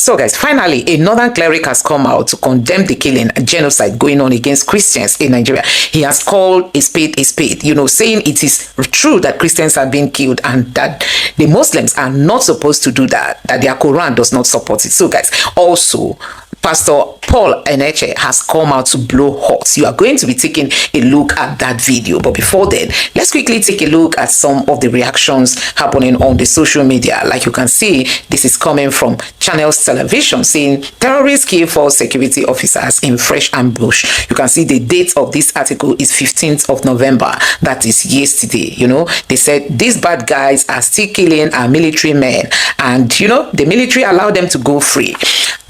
So guys, finally, a northern cleric has come out to condemn the killing and genocide going on against Christians in Nigeria. He has called a spade, saying it is true that Christians are being killed and that the Muslims are not supposed to do that their Quran does not support it. So guys, also, Pastor Paul Eneche has come out to blow hot. You are going to be taking a look at that video. But before then, let's quickly take a look at some of the reactions happening on the social media. Like you can see, this is coming from Channels Television saying terrorists kill 4 security officers in fresh ambush. You can see the date of this article is 15th of November. That is yesterday. You know, they said these bad guys are still killing our military men, and you know, the military allow them to go free.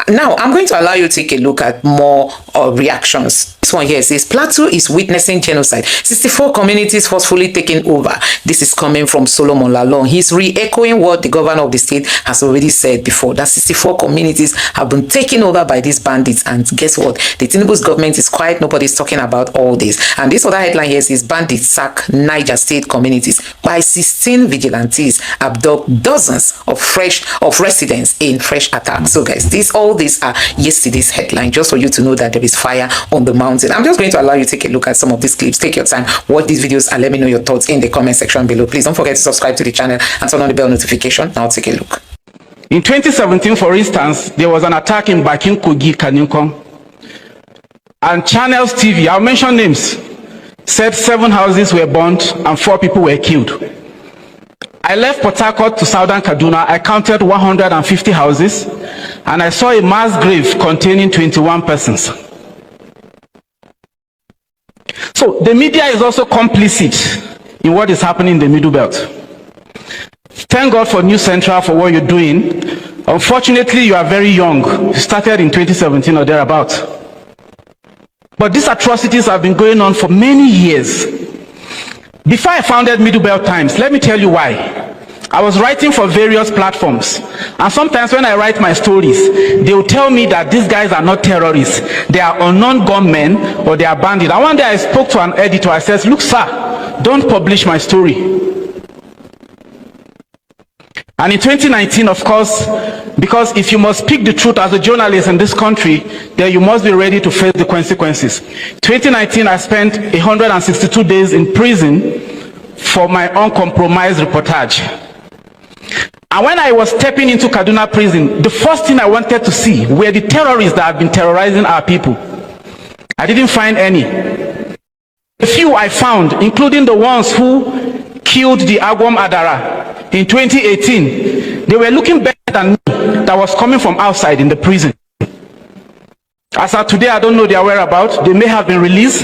Now, I'm going to allow you to take a look at more reactions. This one here says, Plateau is witnessing genocide. 64 communities forcefully taken over. This is coming from Solomon Lalong. He's re-echoing what the governor of the state has already said before, that 64 communities have been taken over by these bandits. And guess what? The Tinubu's government is quiet. Nobody's talking about all this. And this other headline here says, bandits sack Niger State communities by 16 vigilantes, abduct dozens of residents in fresh attacks. So guys, all these are yesterday's headline, just for you to know that there is fire on the mountain. I'm just going to allow you to take a look at some of these clips. Take your time, watch these videos, and let me know your thoughts in the comment section below. Please don't forget to subscribe to the channel and turn on the bell notification. Now take a look. In 2017, for instance, there was an attack in Bakin Kogi, Kanyunkong, and Channels TV, I'll mention names, said 7 houses were burnt and 4 people were killed. I left Port Harcourt to southern Kaduna. I counted 150 houses, and I saw a mass grave containing 21 persons. So the media is also complicit in what is happening in the Middle Belt. Thank God for News Central for what you're doing. Unfortunately, you are very young. You started in 2017 or thereabout. But these atrocities have been going on for many years. Before I founded Middle Belt Times, let me tell you why. I was writing for various platforms, and sometimes when I write my stories, they will tell me that these guys are not terrorists, they are unknown gunmen or they are bandits. And one day I spoke to an editor. I said, look sir, don't publish my story. And in 2019, of course, because if you must speak the truth as a journalist in this country, then you must be ready to face the consequences. 2019, I spent 162 days in prison for my uncompromised reportage. And when I was stepping into Kaduna prison, the first thing I wanted to see were the terrorists that have been terrorizing our people. I didn't find any. A few I found, including the ones who killed the Agwam Adara in 2018. They were looking better than me, that was coming from outside in the prison. As of today, I don't know their whereabouts. They may have been released,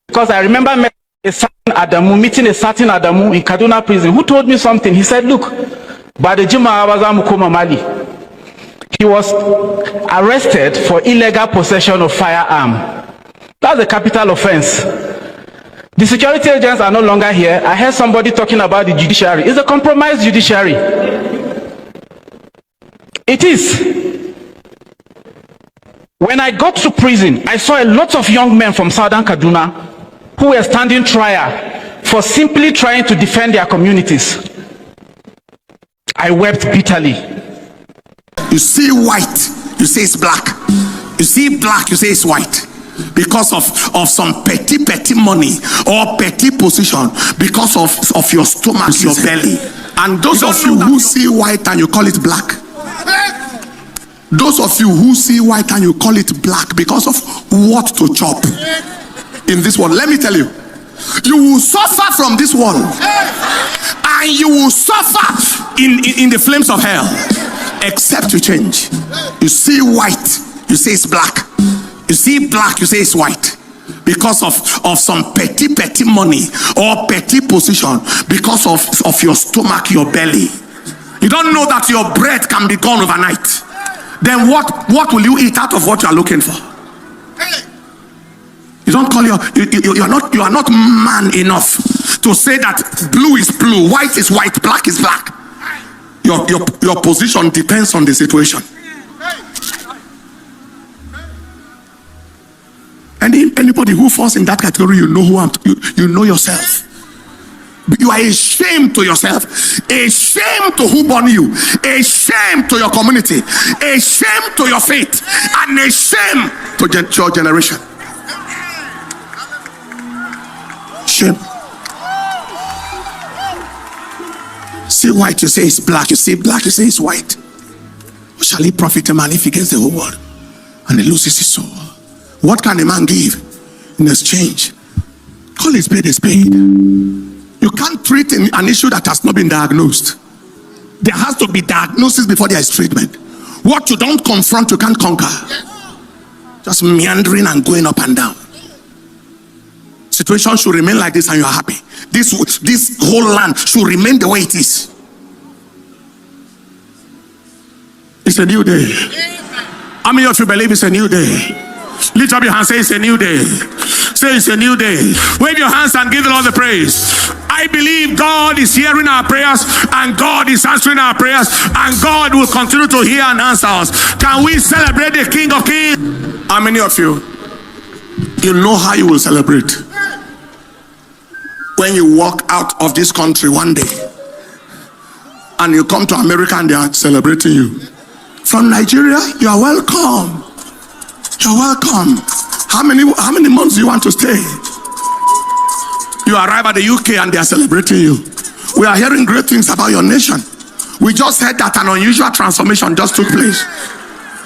because I remember meeting a certain Adamu in Kaduna prison who told me something. He said, look, he was arrested for illegal possession of firearm. That's a capital offense. The security agents are no longer here. I heard somebody talking about the judiciary. It's a compromised judiciary. It is. When I got to prison, I saw a lot of young men from southern Kaduna who were standing trial for simply trying to defend their communities. I wept bitterly. You see white, you say it's black. You see black, you say it's white. Because of some petty money or petty position, because of your stomach, your belly. And those of you who see white and you call it black, those of you who see white and you call it black because of what to chop in this world, let me tell you, you will suffer from this world, and you will suffer in the flames of hell, except you change. You see white, you say it's black. You see black, you say it's white. Because of some petty money or petty position, because of your stomach, your belly. You don't know that your bread can be gone overnight. Then what will you eat out of what you are looking for? You don't call you are not man enough to say that blue is blue, white is white, black is black. Your position depends on the situation. Anybody who falls in that category, you know you know yourself. You are a shame to yourself, a shame to who born you, a shame to your community, a shame to your faith, and a shame to your generation. Shame. See white, you say it's black. You see black, you say it's white. What shall he profit a man if he gets the whole world and he loses his soul? What can a man give in exchange? Call it spade a spade. You can't treat an issue that has not been diagnosed. There has to be diagnosis before there is treatment. What you don't confront, you can't conquer. Just meandering and going up and down. Situation should remain like this and you are happy. This whole land should remain the way it is. It's a new day. How many of you believe it's a new day? Lift up your hands, say it's a new day. Say it's a new day. Wave your hands and give the Lord the praise. I believe God is hearing our prayers and God is answering our prayers and God will continue to hear and answer us. Can we celebrate the King of Kings? How many of you know how you will celebrate? When you walk out of this country one day and you come to America and they are celebrating you. From Nigeria, you are welcome. You're welcome. How many months do you want to stay? You arrive at the UK and they are celebrating you. We are hearing great things about your nation. We just heard that an unusual transformation just took place.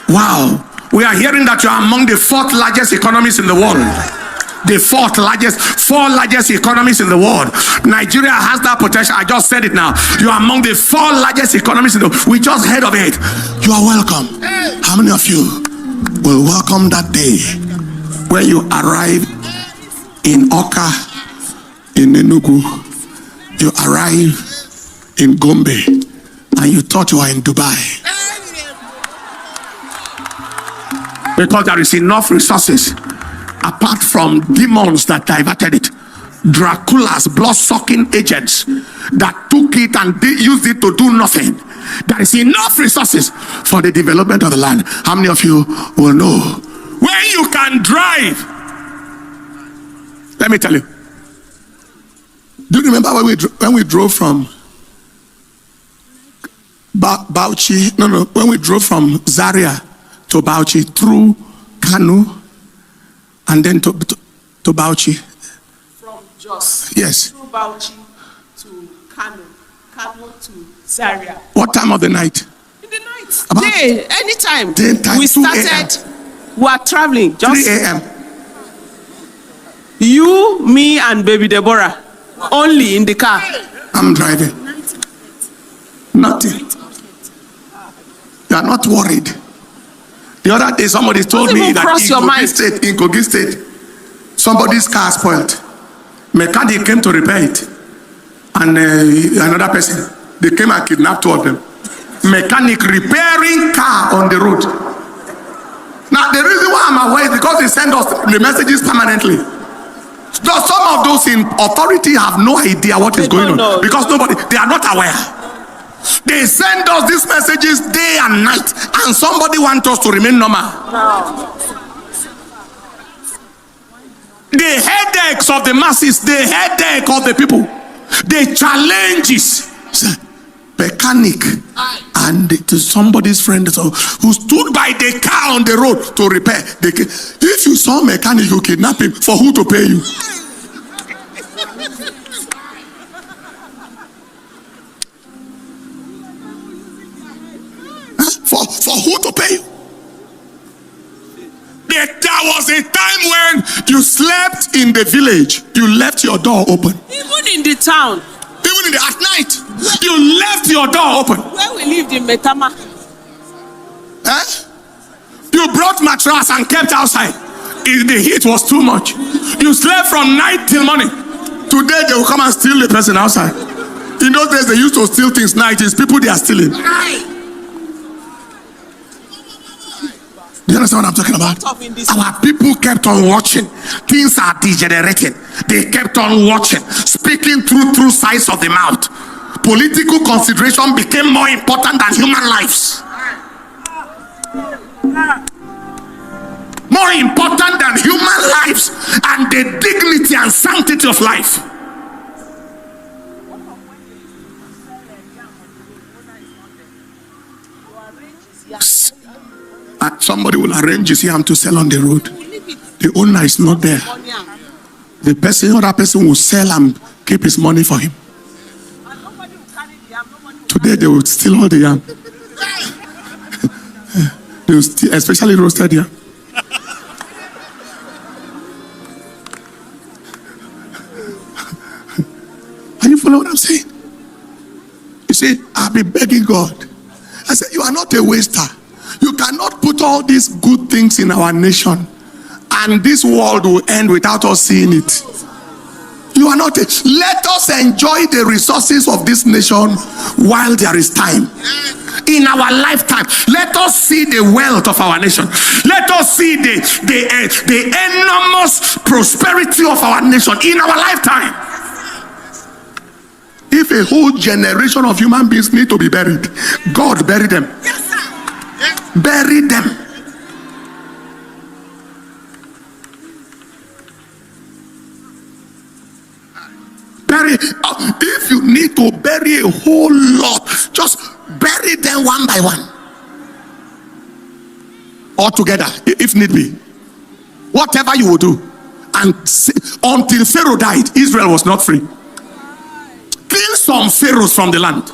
Wow. We are hearing that you are among the 4th largest economies in the world. The 4th largest, 4 largest economies in the world. Nigeria has that potential. I just said it now. You are among the 4 largest economies in the world. We just heard of it. You are welcome. How many of you will welcome that day when you arrive in Oka, in Enugu, you arrive in Gombe, and you thought you were in Dubai? Because there is enough resources. Apart from demons that diverted it, Dracula's blood-sucking agents that took it and used it to do nothing. There is enough resources for the development of the land. How many of you will know when you can drive? Let me tell you. Do you remember when we drove from Bauchi? No. When we drove from Zaria to Bauchi through Kanu. And then to Bauchi. From Jos. Yes. Through Bauchi to Kano. Kano to Zaria. What time of the night? In the night. About Day, anytime. Daytime, we started, we are traveling. Just 3 a.m. You, me, and baby Deborah. Only in the car. I'm driving. Nothing. You are not worried. The other day, somebody told me that in Kogi State, somebody's car spoiled. Mechanic came to repair it. And another person, they came and kidnapped 2 of them. Mechanic repairing car on the road. Now, the reason why I'm aware is because they send us the messages permanently. So some of those in authority have no idea what is going on. Because they are not aware. They send us these messages day and night, and somebody wants us to remain normal. No. The headaches of the masses, the headache of the people, the challenges. Mechanic and to somebody's friend who stood by the car on the road to repair. If you saw a mechanic, you kidnap him. For who to pay you? For who to pay you? There was a time when you slept in the village. You left your door open. Even in the town. Even at night, you left your door open. Where we lived in Metama. You brought mattress and kept outside. The heat was too much. You slept from night till morning. Today they will come and steal the person outside. In those days they used to steal things night. It's people they are stealing. Do you understand what I'm talking about? Our people kept on watching. Things are degenerating. They kept on watching, speaking through sides of the mouth. Political consideration became more important than human lives. More important than human lives and the dignity and sanctity of life. Somebody will arrange his yam to sell on the road. The owner is not there. The other person will sell and keep his money for him. Today they will steal all the yam. They will steal, especially roasted yam. Are you following what I'm saying? You see, I've been begging God. I said, you are not a waster. You cannot put all these good things in our nation and this world will end without us seeing it. You are not let us enjoy the resources of this nation while there is time. In our lifetime, let us see the wealth of our nation. Let us see the enormous prosperity of our nation in our lifetime. If a whole generation of human beings need to be buried, God bury them. Bury them. If you need to bury a whole lot, just bury them one by one, or together if need be. Whatever you will do. And until Pharaoh died, Israel was not free. Kill some pharaohs from the land,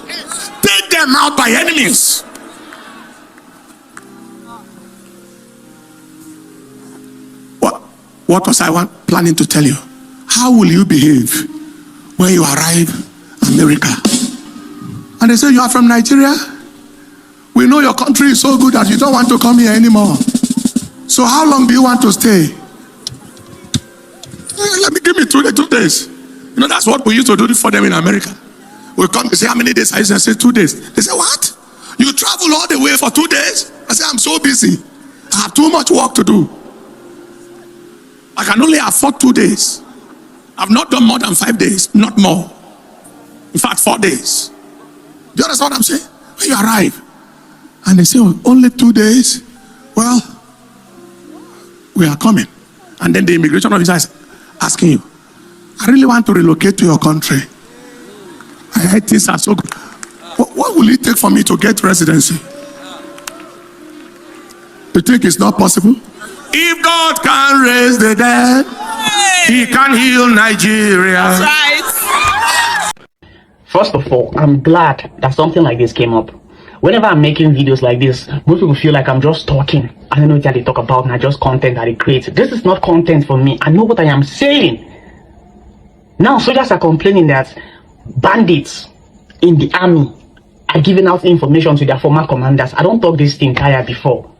take them out by enemies. What was I planning to tell you? How will you behave when you arrive in America? And they say, you are from Nigeria? We know your country is so good that you don't want to come here anymore. So how long do you want to stay? Give me 2 days. You know, that's what we used to do for them in America. We come to say, how many days? I say 2 days. They say, what? You travel all the way for 2 days? I say, I'm so busy. I have too much work to do. I can only afford 2 days. I've not done more than 5 days, not more. In fact, 4 days. Do you understand what I'm saying? When you arrive and they say, oh, only 2 days, well, we are coming. And then the immigration officer is asking you, I really want to relocate to your country. I heard things are so good. What will it take for me to get residency? You think it's not possible? If God can raise the dead, He can heal Nigeria. That's right. First of all, I'm glad that something like this came up. Whenever I'm making videos like this, most people feel like I'm just talking. I don't know what they talk about, and just content that they create. This is not content for me. I know what I am saying. Now, soldiers are complaining that bandits in the army are giving out information to their former commanders. I don't talk this thing Kaya before.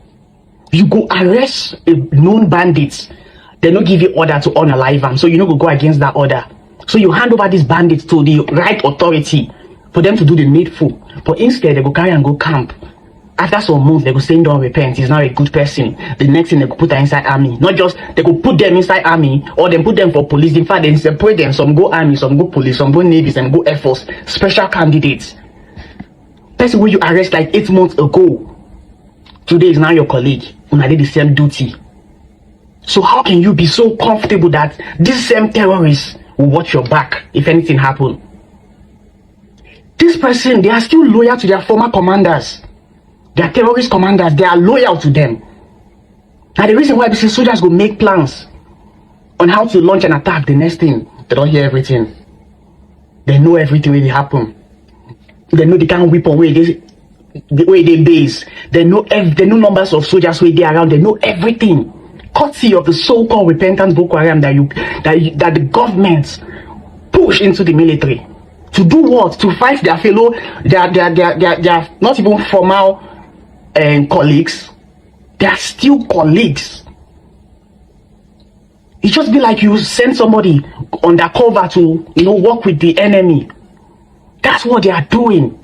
You go arrest a known bandits, they don't give you order to unalive them, so you know go against that order. So you hand over these bandits to the right authority for them to do the needful. But instead, they go carry and go camp. After some months, they go say, don't repent, he's not a good person. The next thing, they go put her inside army. Not just, they go put them inside army, or they put them for police. In fact, they separate them. Some go army, some go police, some go navy, some go air force. Special candidates. Person who you arrest like 8 months ago, today is now your colleague. When I did the same duty. So how can you be so comfortable that these same terrorists will watch your back if anything happens? This person, they are still loyal to their former commanders. Their terrorist commanders, they are loyal to them. And the reason why these soldiers go make plans on how to launch an attack, the next thing, they don't hear everything. They know everything when it happen. They know the kind of weapon where the way they base. They know numbers of soldiers where they around. They know everything. Courtesy of the so-called repentant Boko Haram that the government push into the military. To do what? To fight their fellow, their not even formal colleagues. They are still colleagues. It just be like you send somebody undercover to work with the enemy. That's what they are doing.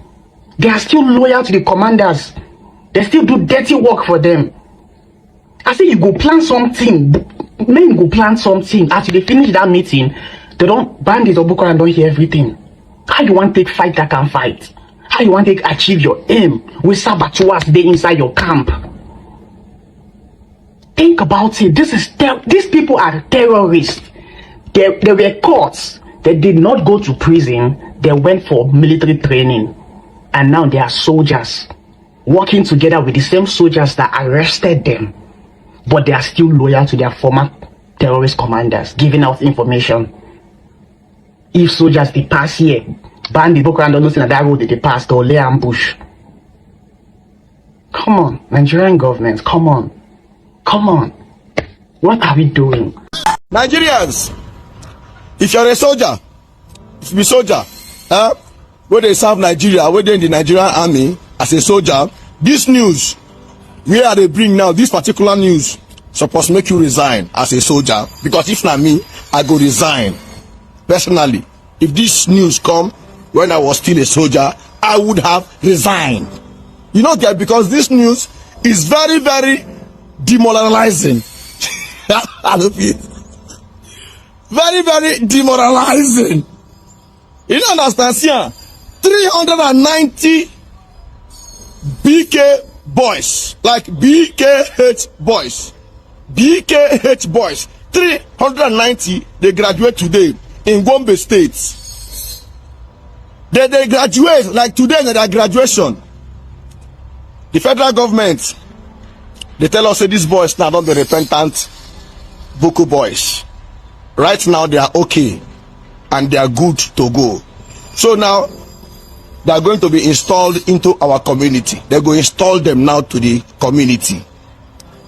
They are still loyal to the commanders. They still do dirty work for them. I say you go plan something. Men go plan something. After they finish that meeting, bandits or Boko Haram don't hear everything. How you want to take fight that can fight? How you want to achieve your aim with saboteurs there inside your camp? Think about it. These people are terrorists. They were caught. They did not go to prison. They went for military training. And now they are soldiers. working together with the same soldiers that arrested them, but they are still loyal to their former terrorist commanders, giving out information. If soldiers they pass here, bandit Boko Haram don't know that road they pass, they'll lay ambush. Come on, Nigerian government, come on. Come on. What are we doing? Nigerians, if you're a soldier, if you be soldier, where they serve Nigeria, where they in the Nigerian army as a soldier, this news, where they bring now, this particular news, supposed to make you resign as a soldier. Because if not me, I go resign. Personally, if this news come when I was still a soldier, I would have resigned. You know, guys, because this news is very, very demoralizing. Very, very demoralizing. You don't understand, yeah? 390 BK boys, like BKH boys, 390, they graduate today in Gombe State. They graduate, like today in their graduation. The federal government, they tell us that these boys now not the repentant Boko boys. Right now they are okay and they are good to go. So now they are going to be installed into our community. They're going to install them now to the community.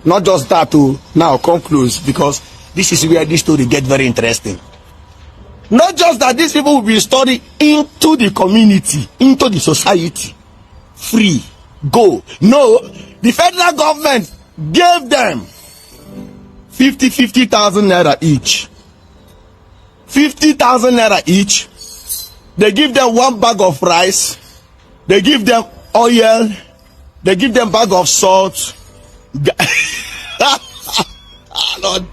Not just that to now come close, because this is where this story gets very interesting. Not just that these people will be installed into the community, into the society. Free. Go. No, the federal government gave them 50,000 naira each. 50,000 naira each. They give them one bag of rice. They give them oil. They give them bag of salt. Not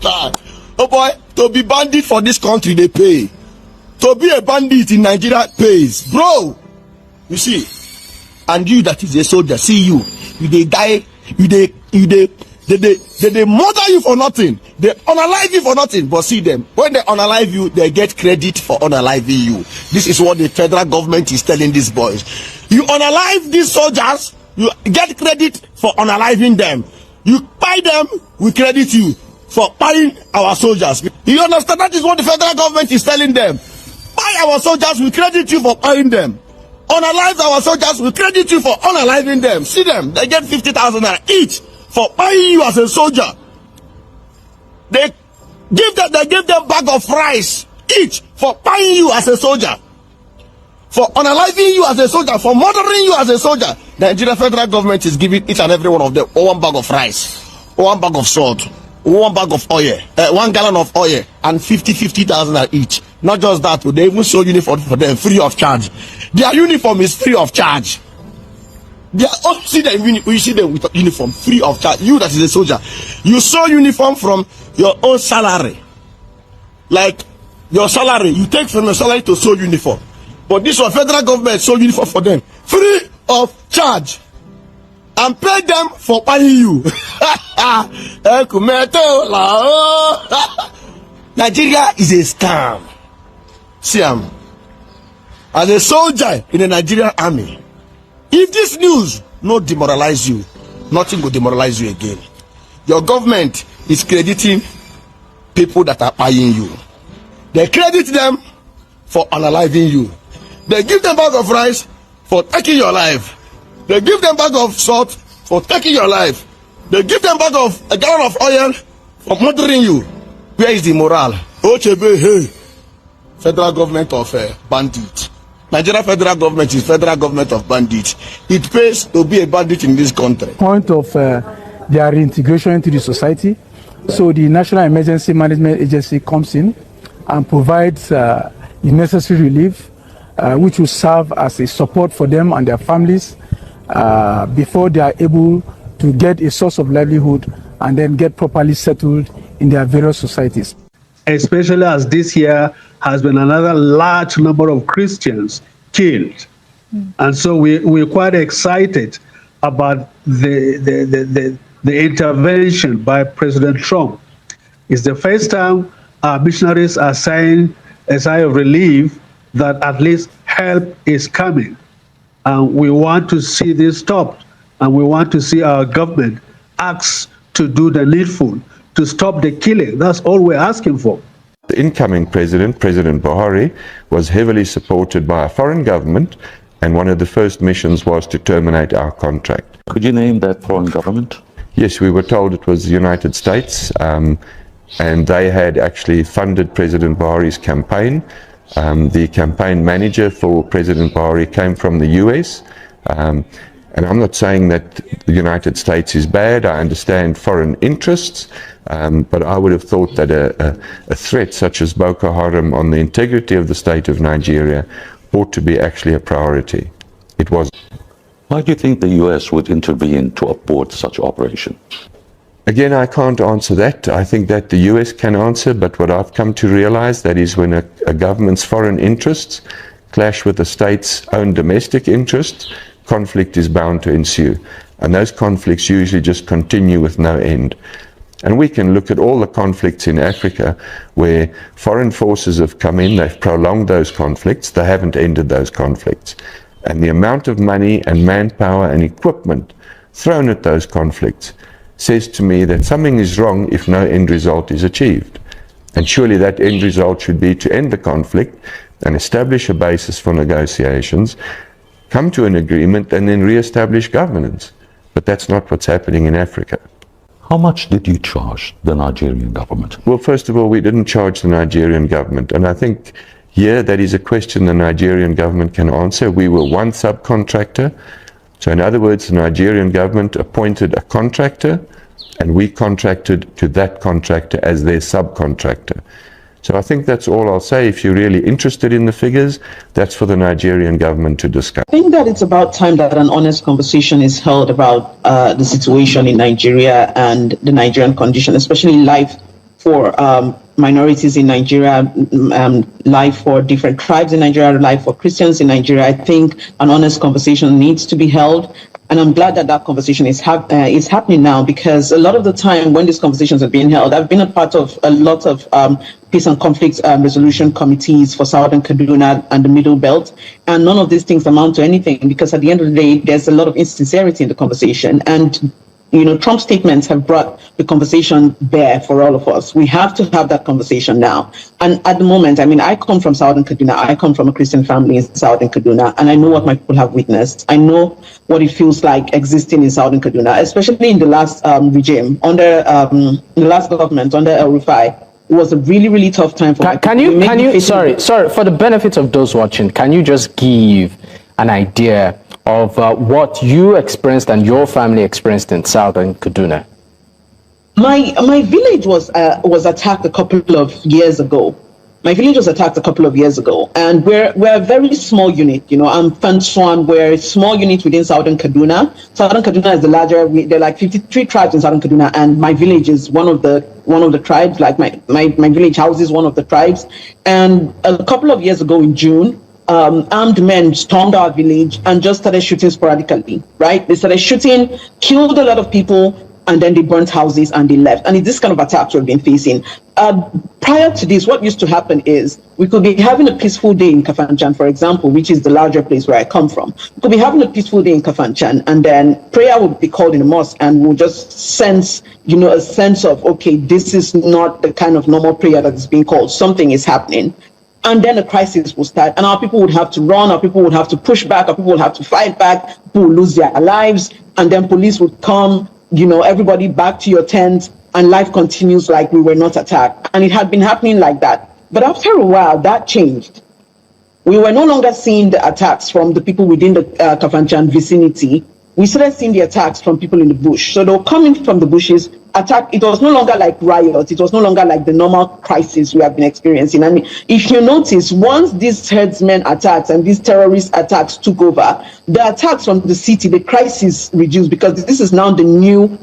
bad. Oh boy, to be bandit for this country they pay. To be a bandit in Nigeria pays, bro. You see. And you that is a soldier, see you they die, they murder you for nothing, they unalive you for nothing. But see them, when they unalive you, they get credit for unaliving you. This is what the federal government is telling these boys. You unalive these soldiers, you get credit for unaliving them. You buy them, we credit you for buying our soldiers. You understand? That is what the federal government is telling them. Buy our soldiers, we credit you for buying them. Unalive our soldiers, we credit you for unaliving them. See them, they get 50,000 naira each for buying you as a soldier. They give them bag of rice each for buying you as a soldier. For unaliving you as a soldier, for murdering you as a soldier. The Nigeria federal government is giving each and every one of them one bag of rice, one bag of salt, one bag of oil, 1 gallon of oil, and 50,000 each. Not just that, they even show uniform for them free of charge. Their uniform is free of charge. They are all see them. You see them with uniform free of charge. You that is a soldier, you sew uniform from your own salary. Like your salary, you take from your salary to sew uniform. But this one, federal government sew uniform for them free of charge, and pay them for buying you. Nigeria is a scam. See, as a soldier in the Nigerian army, if this news not demoralize you, nothing will demoralize you again. Your government is crediting people that are buying you. They credit them for unaliving you. They give them bag of rice for taking your life. They give them bag of salt for taking your life. They give them bag of a gallon of oil for murdering you. Where is the morale? Ochebe, hey, federal government of bandit. Nigeria federal government is federal government of bandits. It pays to be a bandit in this country. Point of their reintegration into the society. So the National Emergency Management Agency comes in and provides the necessary relief, which will serve as a support for them and their families before they are able to get a source of livelihood and then get properly settled in their various societies. Especially as this year has been another large number of Christians killed. And so we're quite excited about the intervention by President Trump. It's the first time our missionaries are saying a sigh of relief that at least help is coming. And we want to see this stopped. and we want to see our government act to do the needful to stop the killing. That's all we're asking for. The incoming president, President Buhari, was heavily supported by a foreign government, and one of the first missions was to terminate our contract. Could you name that foreign government? Yes, we were told it was the United States, and they had actually funded President Buhari's campaign. The campaign manager for President Buhari came from the US. And I'm not saying that the United States is bad. I understand foreign interests, but I would have thought that a threat such as Boko Haram on the integrity of the state of Nigeria ought to be actually a priority. It was. Why do you think the US would intervene to abort such operation? Again, I can't answer that. I think that the US can answer, but what I've come to realize that is when a government's foreign interests clash with the state's own domestic interests, conflict is bound to ensue. And those conflicts usually just continue with no end. And we can look at all the conflicts in Africa where foreign forces have come in, they've prolonged those conflicts, they haven't ended those conflicts. And the amount of money and manpower and equipment thrown at those conflicts says to me that something is wrong if no end result is achieved. And surely that end result should be to end the conflict and establish a basis for negotiations, come to an agreement, and then re-establish governance. But that's not what's happening in Africa. How much did you charge the Nigerian government? Well, first of all, we didn't charge the Nigerian government. And I think here that is a question the Nigerian government can answer. We were one subcontractor. So in other words, the Nigerian government appointed a contractor and we contracted to that contractor as their subcontractor. So I think that's all I'll say. If you're really interested in the figures, that's for the Nigerian government to discuss. I think that it's about time that an honest conversation is held about the situation in Nigeria and the Nigerian condition, especially life for minorities in Nigeria, life for different tribes in Nigeria, life for Christians in Nigeria. I think an honest conversation needs to be held. And I'm glad that that conversation is happening now, because a lot of the time when these conversations are being held, I've been a part of a lot of peace and conflict resolution committees for Southern Kaduna and the Middle Belt. And none of these things amount to anything, because at the end of the day, there's a lot of insincerity in the conversation. And you know, Trump's statements have brought the conversation bare for all of us. We have to have that conversation now. And at the moment, I mean, I come from Southern Kaduna. I come from a Christian family in Southern Kaduna, and I know what my people have witnessed. I know what it feels like existing in Southern Kaduna, especially in the last regime, under the last government, under El Rufai. It was a really, really tough time for sorry, for the benefit of those watching, can you just give an idea of what you experienced and your family experienced in Southern Kaduna? My village was attacked a couple of years ago. My village was attacked a couple of years ago, and we're a very small unit. You know, I'm Fanswan. We're a small unit within Southern Kaduna. Southern Kaduna is the larger. There are like 53 tribes in Southern Kaduna, and my village is one of the tribes. Like my village houses one of the tribes. And a couple of years ago in June, armed men stormed our village and just started shooting sporadically, right? They started shooting, killed a lot of people, and then they burnt houses and they left. And it's this kind of attacks we've been facing. Prior to this, what used to happen is we could be having a peaceful day in Kafanchan, for example, which is the larger place where I come from. We could be having a peaceful day in Kafanchan, and then prayer would be called in the mosque, and we'll just sense, you know, a sense of, okay, this is not the kind of normal prayer that is being called. Something is happening. And then a crisis will start, and our people would have to run, our people would have to push back, our people would have to fight back, people would lose their lives, and then police would come, you know, everybody back to your tent, and life continues like we were not attacked. And it had been happening like that. But after a while, that changed. We were no longer seeing the attacks from the people within the Kafanchan vicinity. We started seeing the attacks from people in the bush. So they were coming from the bushes, attack. It was no longer like riots. It was no longer like the normal crisis we have been experiencing. And if you notice, once these herdsmen attacks and these terrorist attacks took over, the attacks from the city, the crisis reduced, because this is now the new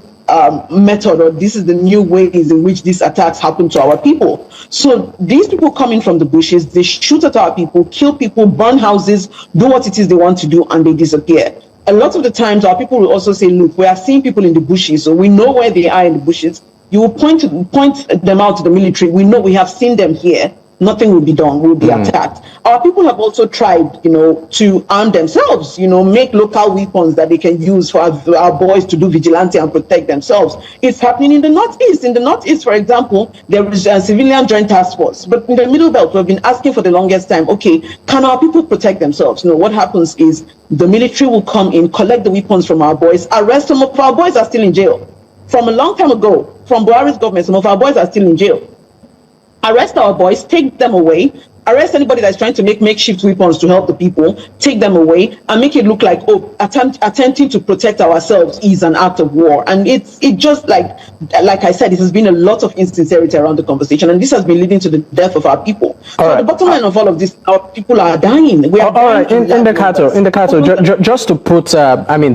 method, or this is the new ways in which these attacks happen to our people. So these people coming from the bushes, they shoot at our people, kill people, burn houses, do what it is they want to do, and they disappear. A lot of the times our people will also say, look, we are seeing people in the bushes, so we know where they are in the bushes. You will point them out to the military. We know, we have seen them here. nothing will be done, will be attacked. Our people have also tried, to arm themselves, make local weapons that they can use for our boys to do vigilante and protect themselves. It's happening in the Northeast. In the Northeast, for example, there is a civilian joint task force. But in the Middle Belt, we've been asking for the longest time, okay, can our people protect themselves? What happens is the military will come in, collect the weapons from our boys, arrest some of our boys are still in jail. From a long time ago, from Buhari's government, some of our boys are still in jail. Arrest our boys, take them away, arrest anybody that's trying to make makeshift weapons to help the people, take them away, and make it look like, attempting to protect ourselves is an act of war. And it just like I said, it has been a lot of insincerity around the conversation, and this has been leading to the death of our people. The bottom line of all of this, our people are dying. We are dying. In the Cato, just to put,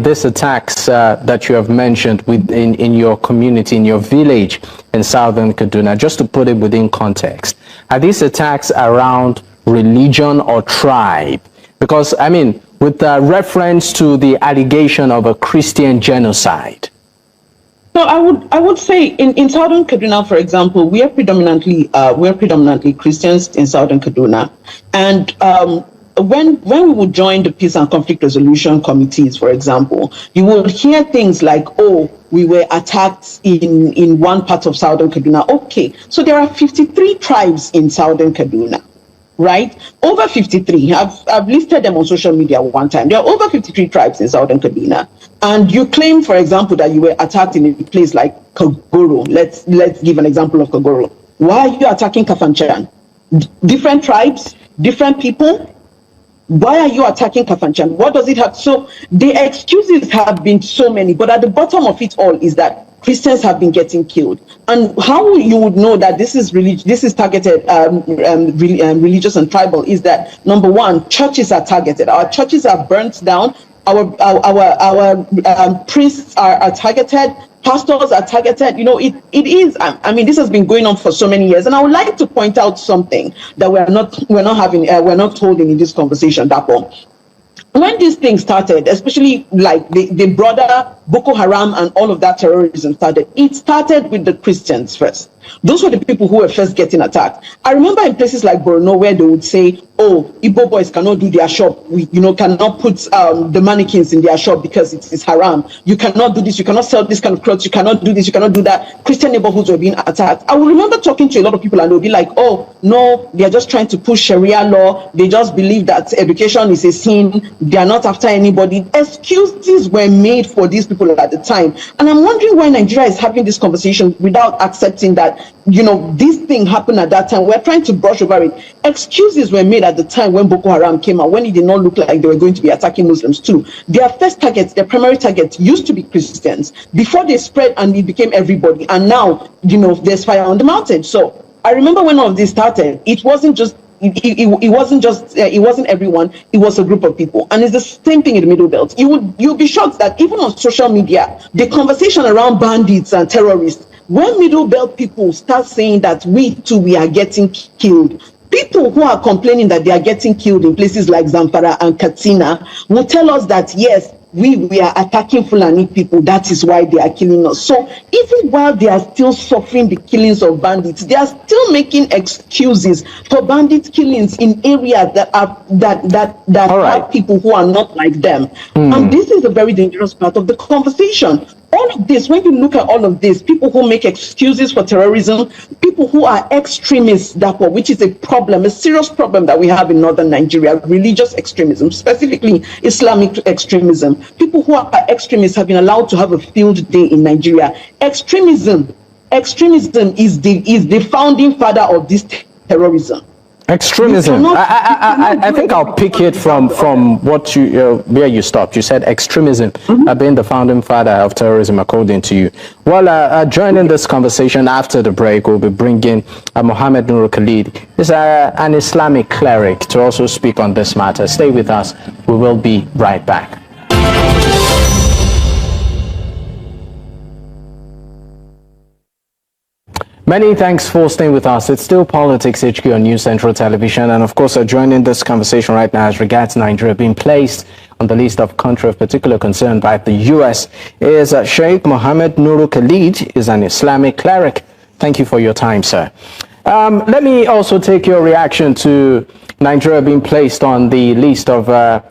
these attacks that you have mentioned in your community, in your village in southern Kaduna, just to put it within context, are these attacks around religion or tribe? Because, with reference to the allegation of a Christian genocide. No, I would say in southern Kaduna, for example, we are predominantly Christians in southern Kaduna, and when we would join the peace and conflict resolution committees, for example, you will hear things like, oh, we were attacked in one part of southern Kaduna. Okay, so there are 53 tribes in southern Kaduna, right? Over 53. I've listed them on social media one time. There are over 53 tribes in southern Kaduna. And you claim, for example, that you were attacked in a place like Kagoro. Let's give an example of Kagoro. Why are you attacking Kafanchan? Different tribes, different people. Why are you attacking Kafanchan? What does it have? So the excuses have been so many, but at the bottom of it all is that Christians have been getting killed. And how you would know that this is targeted religious and tribal is that, number one, churches are targeted. Our churches are burnt down. Our priests are targeted. Pastors are targeted. It is. This has been going on for so many years. And I would like to point out something that we're not holding in this conversation, Dapo. When these things started, especially like the broader Boko Haram and all of that terrorism started, it started with the Christians first. Those were the people who were first getting attacked. I remember in places like Borno where they would say, oh, Igbo boys cannot do their shop. We, cannot put the mannequins in their shop because it's haram. You cannot do this. You cannot sell this kind of clothes. You cannot do this. You cannot do that. Christian neighborhoods were being attacked. I will remember talking to a lot of people and they'll be like, oh, no, they're just trying to push Sharia law. They just believe that education is a sin. They are not after anybody. Excuses were made for these people at the time. And I'm wondering why Nigeria is having this conversation without accepting that, this thing happened at that time. We're trying to brush over it. Excuses were made at the time when Boko Haram came out, when it did not look like they were going to be attacking Muslims too. Their first targets, their primary targets used to be Christians before they spread and it became everybody. And now, there's fire on the mountain. So I remember when all of this started, it wasn't everyone, it was a group of people. And it's the same thing in the Middle Belt. You'll be shocked that even on social media, the conversation around bandits and terrorists, when Middle Belt people start saying that we are getting killed, people who are complaining that they are getting killed in places like Zamfara and Katsina will tell us that, yes, we are attacking Fulani people. That is why they are killing us. So even while they are still suffering the killings of bandits, they are still making excuses for bandit killings in areas that have people who are not like them. And this is a very dangerous part of the conversation. All of this, when you look at all of this, people who make excuses for terrorism, people who are extremists, which is a problem, a serious problem that we have in northern Nigeria, religious extremism, specifically Islamic extremism. People who are extremists have been allowed to have a field day in Nigeria. Extremism is the founding father of this terrorism. Extremism. I think I'll pick it from what where you stopped. You said extremism being the founding father of terrorism, according to you. Well, joining this conversation after the break, we'll be bringing Mohammed Nuru Khalid. He's an Islamic cleric to also speak on this matter. Stay with us. We will be right back. Many thanks for staying with us. It's still Politics HQ on News Central Television. And of course, joining this conversation right now as regards Nigeria being placed on the list of country of particular concern by the U.S. is Sheikh Mohammed Nuru Khalid, is an Islamic cleric. Thank you for your time, sir. Let me also take your reaction to Nigeria being placed on the list of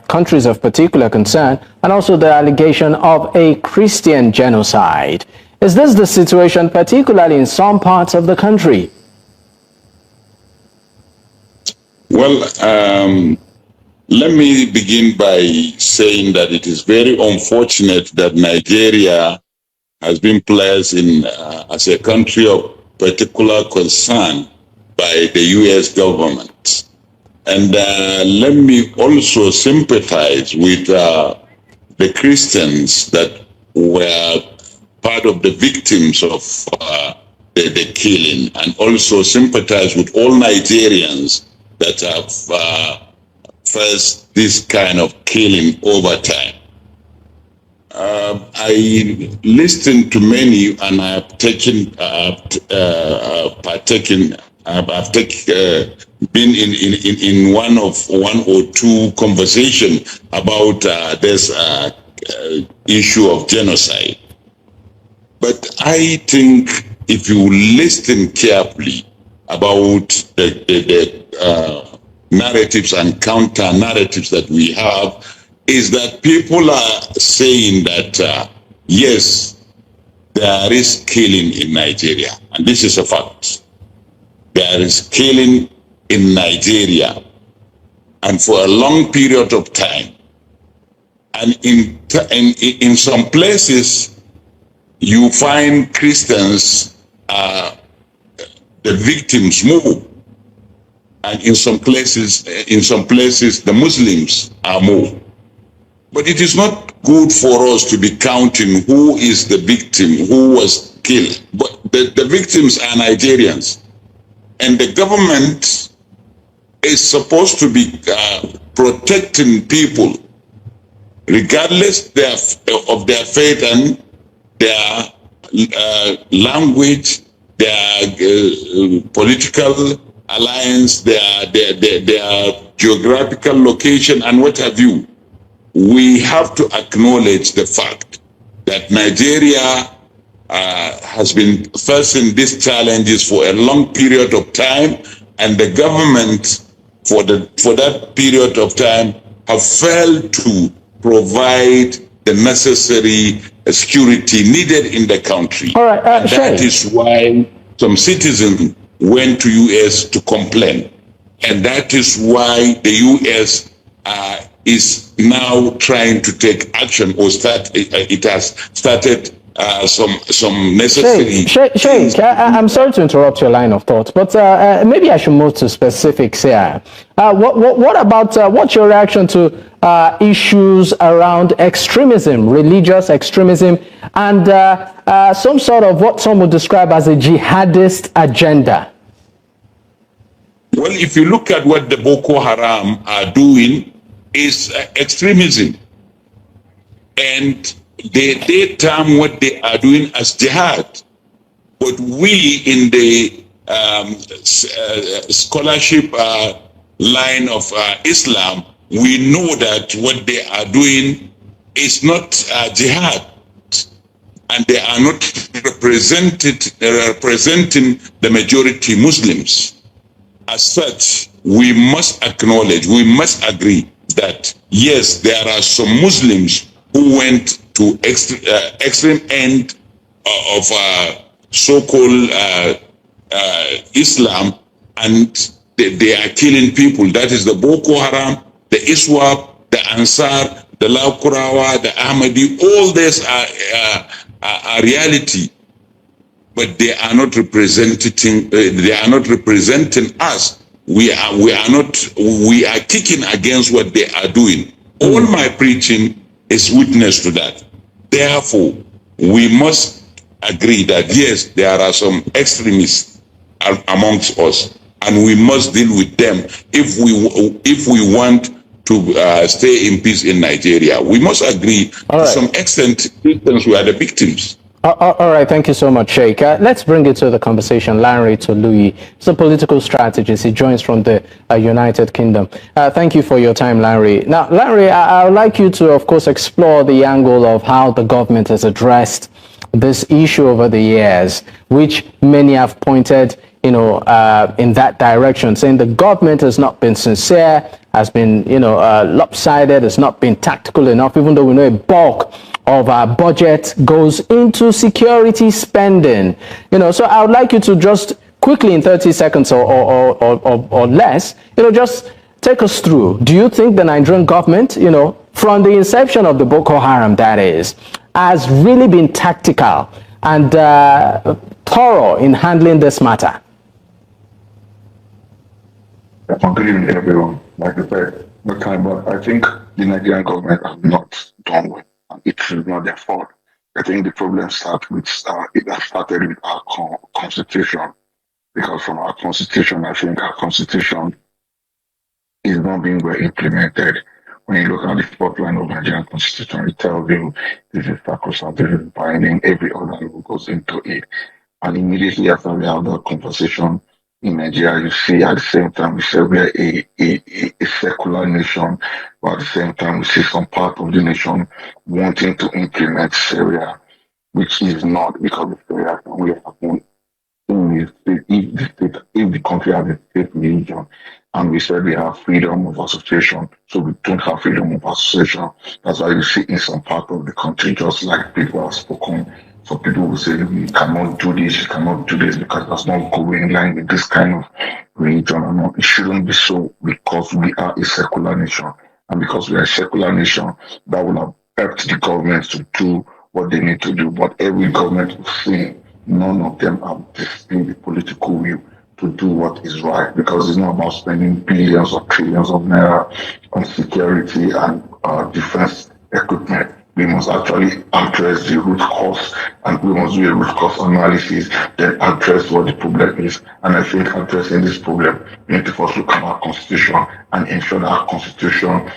countries of particular concern, and also the allegation of a Christian genocide. Is this the situation, particularly in some parts of the country? Well, let me begin by saying that it is very unfortunate that Nigeria has been placed in as a country of particular concern by the U.S. government. And let me also sympathize with the Christians that were part of the victims of the killing, and also sympathize with all Nigerians that have faced this kind of killing over time. I listened to many, and I have been in one or two conversations about this issue of genocide. But I think if you listen carefully about the narratives and counter narratives that we have, is that people are saying that yes, there is killing in Nigeria, and this is a fact. There is killing in Nigeria, and for a long period of time. And in some places, you find Christians the victims more, and in some places, the Muslims are more. But it is not good for us to be counting who is the victim, who was killed. But the victims are Nigerians. And the government is supposed to be protecting people, regardless of their faith and their language, their political alliance, their geographical location, and what have you. We have to acknowledge the fact that Nigeria has been facing these challenges for a long period of time, and the government for that period of time have failed to provide the necessary security needed in the country. All right, and that is why some citizens went to US to complain, and that is why the US is now trying to take action, or it has started some necessary. Sheikh, I'm sorry to interrupt your line of thought, but maybe I should move to specifics here. What about what's your reaction to issues around extremism, religious extremism, and some sort of what some would describe as a jihadist agenda? Well, if you look at what the Boko Haram are doing, is extremism, and they term what they are doing as jihad. But we in the scholarship line of Islam, we know that what they are doing is not jihad, and they are not representing the majority Muslims. As such, we must acknowledge, we must agree that yes, there are some Muslims who went to extreme end of so-called Islam, and they are killing people. That is the Boko Haram, the ISWAP, the Ansar, the Laukurawa, the Ahmadi. All these are reality, but they are not representing. They are not representing us. We are kicking against what they are doing. All my preaching is witness to that. Therefore, we must agree that yes, there are some extremists amongst us, and we must deal with them if we want to stay in peace in Nigeria. We must agree to some extent Christians were the victims. All right, thank you so much, Sheikh. Let's bring it to the conversation. Larry Toluyi is a political strategist. He joins from the United Kingdom. Thank you for your time, Larry. Now, Larry, I would like you to, of course, explore the angle of how the government has addressed this issue over the years, which many have pointed in that direction, saying the government has not been sincere, has been, lopsided, has not been tactical enough, even though we know a bulk of our budget goes into security spending. So I would like you to just quickly, in 30 seconds or less, just take us through. Do you think the Nigerian government, from the inception of the Boko Haram, that is, has really been tactical and thorough in handling this matter? Good evening, everyone. Like I said, but I think the Nigerian government has not done well. It is not their fault. I think the problem starts with it has started with our constitution, because from our constitution, I think our constitution is not being well implemented. When you look at the fourth line of Nigerian constitution, it tells you this is sacrosanct, this is binding, every other law goes into it. And immediately after we have that conversation in Nigeria, you see at the same time we say we are a secular nation, but at the same time we see some part of the nation wanting to implement Sharia, which is not, because the Sharia can only happen in the state, if the country has a state religion. And we said we have freedom of association, so we don't have freedom of association. That's why you see in some part of the country, just like people have spoken, so people will say, we cannot do this, you cannot do this, because that's not going in line with this kind of religion. And it shouldn't be so, because we are a secular nation. And because we are a secular nation, that will have helped the government to do what they need to do. But every government will see, none of them have displayed the political will to do what is right, because it's not about spending billions or trillions of naira on security and defense equipment. We must actually address the root cause, and we must do a root cause analysis, then address what the problem is. And I think addressing this problem, we need to first look at our constitution and ensure that our constitution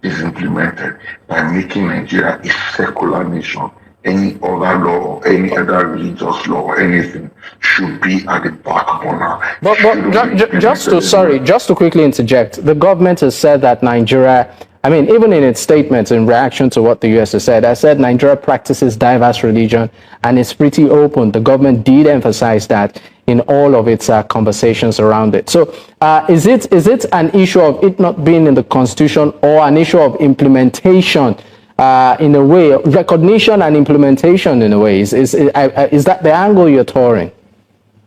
is implemented by making Nigeria a secular nation. Any other law or any other religious law or anything should be at the back burner. But just to quickly interject, the government has said that Nigeria, even in its statements in reaction to what the US has said Nigeria practices diverse religion and it's pretty open. The government did emphasize that in all of its conversations around it. So is it an issue of it not being in the constitution, or an issue of implementation? In a way, recognition and implementation in a way, is that the angle you're touring?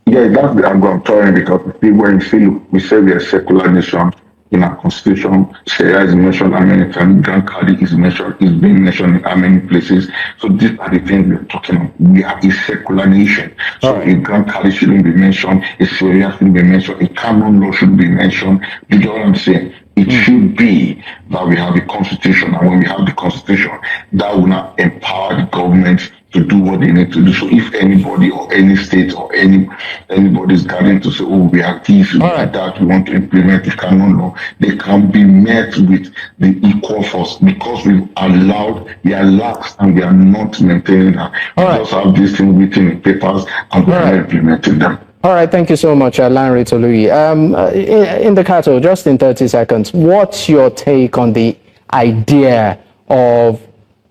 Yeah, that's the angle I'm touring, because when you see, we say we are a secular nation. In our constitution, Sharia is mentioned how many times, Grand Kali is being mentioned in how many places. So these are the things we're talking about. We are a secular nation. So a Grand Kali shouldn't be mentioned, a Sharia shouldn't be mentioned, a canon law shouldn't be mentioned. Do you know what I'm saying? It should be that we have a constitution, and when we have the constitution, that will not empower the government to do what they need to do. So if anybody or any state or anybody is gathering to say, oh, we are this, we are that, we want to implement the canon law, they can be met with the equal force, because we are lax, and we are not maintaining that. We just have these things written in papers, and we are not implementing them. All right, thank you so much, Lanre Toluyi. In the Cato, just in 30 seconds, what's your take on the idea of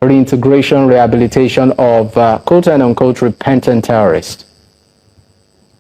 reintegration, rehabilitation of quote-unquote repentant terrorists?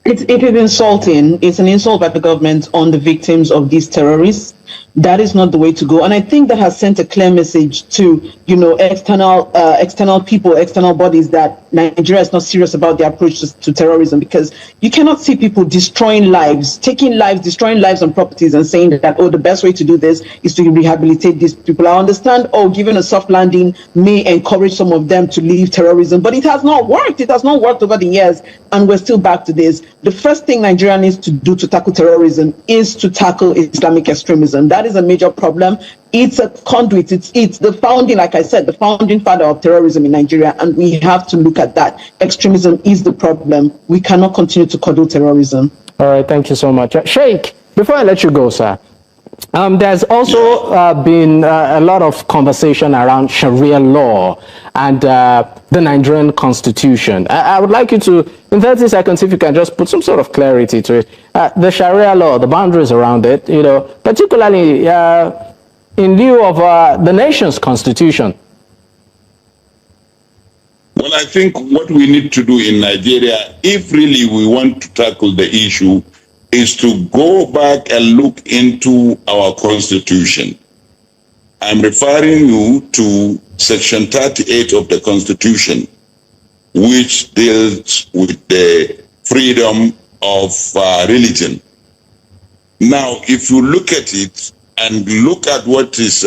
It is insulting. It's an insult by the government on the victims of these terrorists. That is not the way to go. And I think that has sent a clear message to, external people, external bodies, that Nigeria is not serious about their approach to terrorism, because you cannot see people destroying lives, destroying lives and properties, and saying that, the best way to do this is to rehabilitate these people. I understand, giving a soft landing may encourage some of them to leave terrorism, but it has not worked. It has not worked over the years, and we're still back to this. The first thing Nigeria needs to do to tackle terrorism is to tackle Islamic extremism. That is a major problem. It's a conduit. It's the founding, like I said, the founding father of terrorism in Nigeria, and we have to look at that. Extremism is the problem. We cannot continue to coddle terrorism. All right, thank you so much. Sheikh, before I let you go, sir, there's also been a lot of conversation around Sharia law and the Nigerian constitution. I would like you to, in 30 seconds, if you can just put some sort of clarity to it. The Sharia law, the boundaries around it, particularly in lieu of the nation's constitution. Well, I think what we need to do in Nigeria, if really we want to tackle the issue, is to go back and look into our constitution. I'm referring you to section 38 of the constitution, which deals with the freedom of religion. Now, if you look at it and look at what is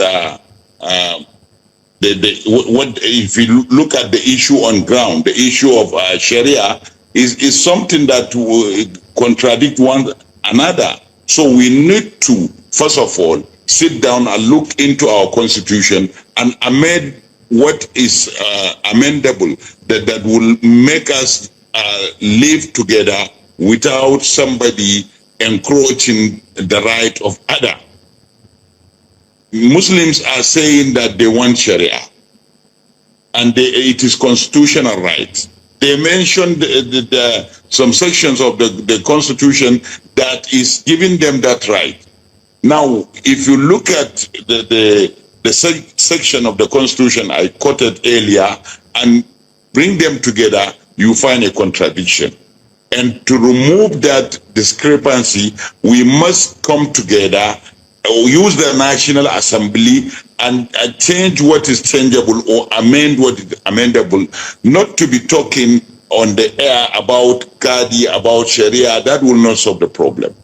if you look at the issue on ground, the issue of Sharia is something that will contradict one another. So we need to, first of all, sit down and look into our constitution and amend what is amendable that will make us live together without somebody encroaching the right of other. Muslims are saying that they want Sharia, and it is constitutional right. They mentioned some sections of the constitution that is giving them that right. Now, if you look at the section of the constitution I quoted earlier and bring them together, you find a contradiction. And to remove that discrepancy, we must come together, or use the National Assembly and change what is changeable or amend what is amendable, not to be talking on the air about Qadi, about Sharia. That will not solve the problem.